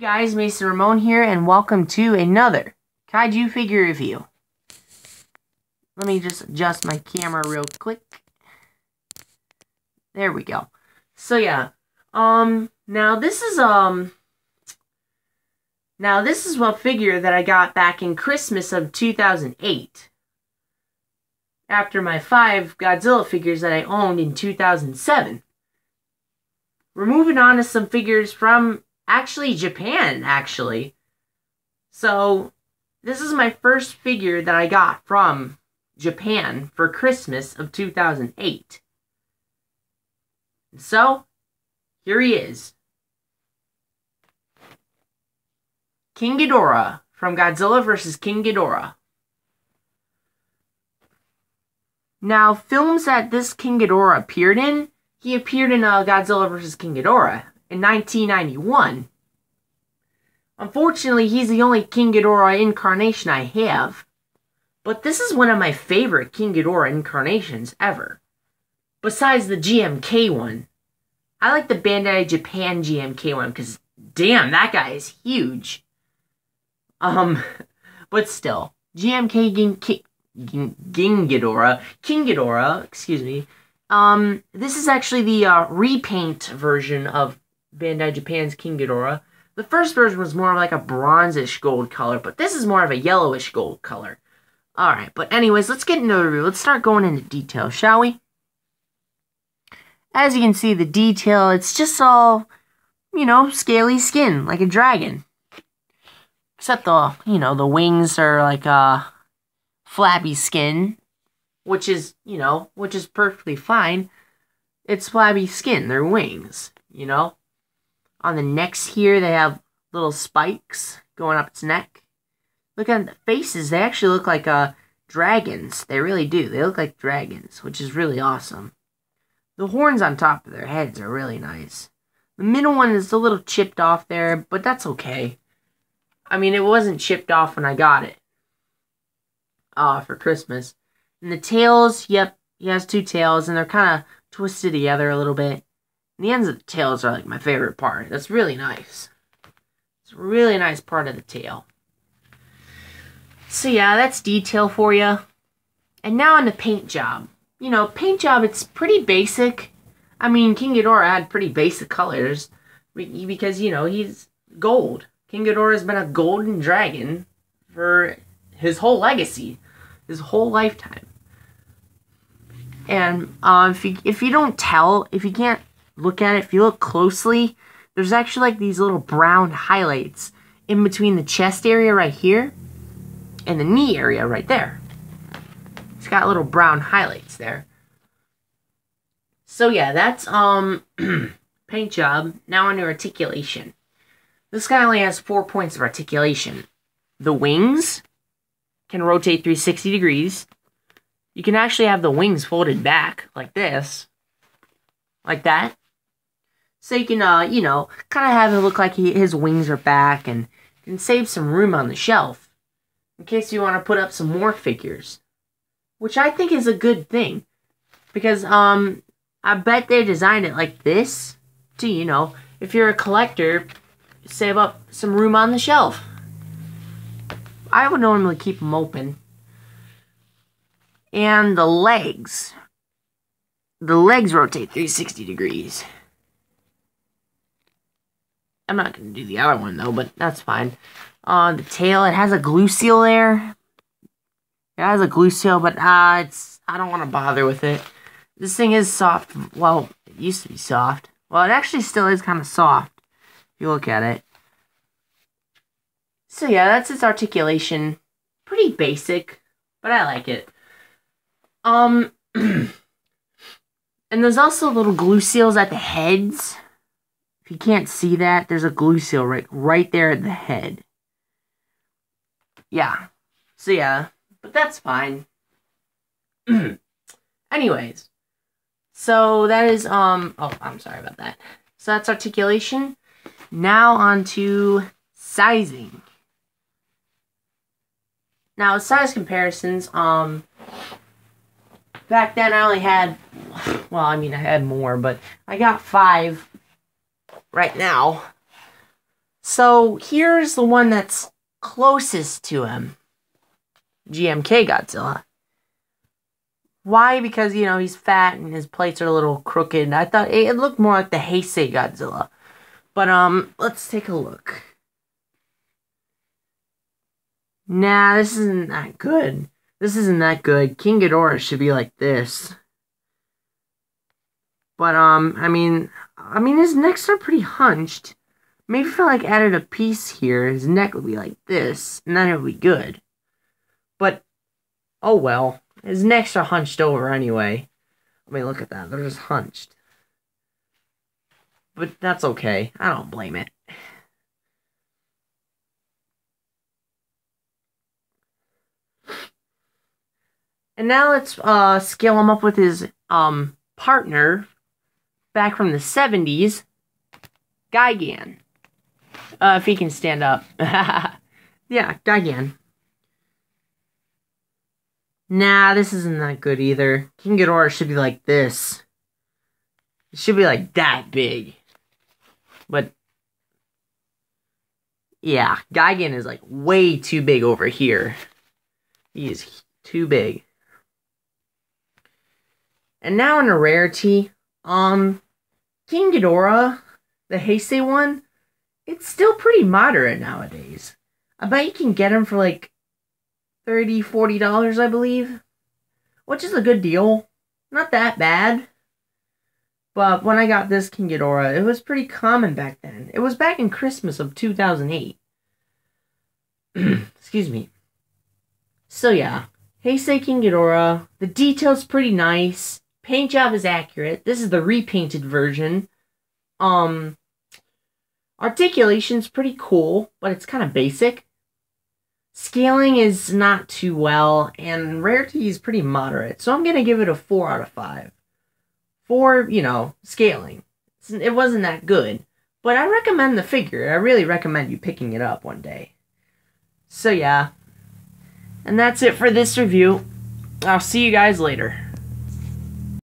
Guys, Mason Ramon here, and welcome to another kaiju figure review. Let me just adjust my camera real quick. There we go. So yeah, now this is a figure that I got back in Christmas of 2008. After my 5 Godzilla figures that I owned in 2007. We're moving on to some figures from Japan, actually. So, this is my first figure that I got from Japan for Christmas of 2008. So, here he is. King Ghidorah from Godzilla vs. King Ghidorah. Now, films that this King Ghidorah appeared in, he appeared in Godzilla vs. King Ghidorah in 1991. Unfortunately, he's the only King Ghidorah incarnation I have. But this is one of my favorite King Ghidorah incarnations ever. Besides the GMK one. I like the Bandai Japan GMK one because, damn, that guy is huge. But still, GMK King Ghidorah, excuse me. This is actually the repaint version of Bandai Japan's King Ghidorah. The first version was more of like a bronzish gold color, but this is more of a yellowish gold color. Alright, but anyways, let's get into the review. Let's start going into detail, shall we? As you can see, the detail, it's just all, scaly skin, like a dragon. Except the wings are like flabby skin, which is perfectly fine. It's flabby skin, they're wings, On the necks here, they have little spikes going up its neck. Look at the faces, they actually look like dragons. They really do. They look like dragons, which is really awesome. The horns on top of their heads are really nice. The middle one is a little chipped off there, but that's okay. I mean, it wasn't chipped off when I got it. For Christmas. And the tails, yep, he has 2 tails, and they're kind of twisted together a little bit. And the ends of the tails are like my favorite part. That's really nice. It's a really nice part of the tail. So yeah, that's detail for you. And now on the paint job. Paint job, it's pretty basic. I mean, King Ghidorah had pretty basic colors. Because, he's gold. King Ghidorah has been a golden dragon for his whole legacy. His whole lifetime. And if you can't look at it, if you look closely, there's actually like these little brown highlights in between the chest area right here and the knee area right there. It's got little brown highlights there. So yeah, that's paint job. Now on to articulation. This guy only has 4 points of articulation. The wings can rotate 360 degrees. You can actually have the wings folded back like this. Like that. So you can, kind of have it look like his wings are back and can save some room on the shelf. In case you want to put up some more figures. Which I think is a good thing. Because, I bet they designed it like this to, if you're a collector, save up some room on the shelf. I would normally keep them open. And the legs. The legs rotate 360 degrees. I'm not going to do the other one, though, but that's fine. The tail, it has a glue seal there. It has a glue seal, but I don't want to bother with it. This thing is soft. Well, it used to be soft. Well, it actually still is kind of soft, if you look at it. So yeah, that's its articulation. Pretty basic, but I like it. And there's also little glue seals at the heads. If you can't see that, there's a glue seal right there at the head. Yeah. So yeah, but that's fine. Anyways. So that is, oh, I'm sorry about that. So that's articulation. Now on to sizing. Now, size comparisons, back then I only had, well, I mean, I had more, but I got 5 right now. So here's the one that's closest to him. GMK Godzilla. Why? Because, you know, he's fat and his plates are a little crooked. I thought it looked more like the Heisei Godzilla. But, let's take a look. Nah, this isn't that good. This isn't that good. King Ghidorah should be like this. But, I mean, his necks are pretty hunched. Maybe if I, like, added a piece here, his neck would be like this, and then it would be good. But, oh well. His necks are hunched over anyway. I mean, look at that. They're just hunched. But that's okay. I don't blame it. And now let's scale him up with his partner back from the 70s, Gigan. If he can stand up. Yeah, Gigan. Nah, this isn't that good either. King Ghidorah should be like this. It should be like that big. But, yeah, Gigan is like way too big over here. He is too big. And now in a rarity, King Ghidorah, the Heisei one, it's still pretty moderate nowadays. I bet you can get him for like $30, $40, I believe. Which is a good deal. Not that bad. But when I got this King Ghidorah, it was pretty common back then. It was back in Christmas of 2008. Excuse me. So yeah, Heisei King Ghidorah. The detail's pretty nice. Paint job is accurate. This is the repainted version. Articulation's pretty cool, but it's kind of basic. Scaling is not too well, and rarity is pretty moderate. So I'm going to give it a 4 out of 5. For, you know, scaling. It wasn't that good. But I recommend the figure. I really recommend you picking it up one day. So yeah. And that's it for this review. I'll see you guys later.